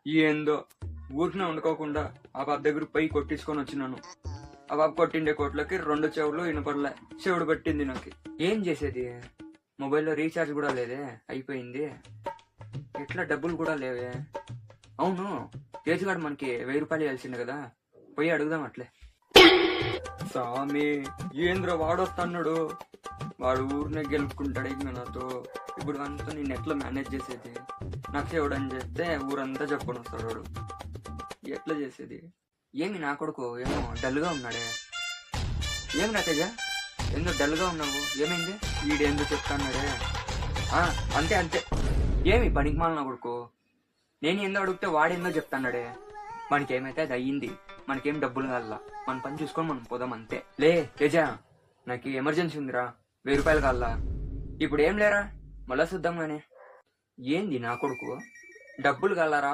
ఏందో ఊరినే వండుకోకుండా ఆ బాబు దగ్గర పోయి కొట్టించుకొని వచ్చినాను. ఆ బాబు కొట్టిండే కోట్లకి 2 చెవులు వినపడలే, చెవుడు పట్టింది నాకు. ఏం చేసేది? మొబైల్లో రీఛార్జ్ కూడా లేదే, అయిపోయింది. ఎట్లా డబ్బులు కూడా లేవే. అవును, తేజుగాడు మనకి 1000 రూపాయలు ఇవ్వాల్సింది కదా, పోయి అడుగుదాం అట్లే. స్వామి, ఏంద్ర వాడొస్తున్నాడు. వాడు ఊరినే గెలుపుకుంటాడు ఇంకా నాతో. ఇప్పుడు అంతా నేను ఎట్లా మేనేజ్ చేసేది? నాకు చెవుడని చెప్తే ఊరంతా చెప్పుకొని వస్తాడు వాడు. ఎట్లా చేసేది? ఏమి నా కొడుకు ఏమో డల్గా ఉన్నాడే. ఏం రా తేజ, ఏందో డల్గా ఉన్నావు, ఏమైంది? వీడేందో చెప్తాన్నాడే. అంతే అంతే. ఏమి పనికిమాల నా కొడుకు? నేను ఏందో అడిగితే వాడేందో చెప్తాన్నాడే. మనకేమైతే అది అయ్యింది, మనకేం డబ్బులు కావాలా, మన పని చూసుకొని మనం పోదాం అంతే. లే తేజ, నాకు ఎమర్జెన్సీ ఉందిరా, 1000 రూపాయలు కావాలా. ఇప్పుడు ఏం లేరా, మళ్ళా చూద్దాం గానీ. ఏంది నా కొడుకు, డబ్బులు కావాలరా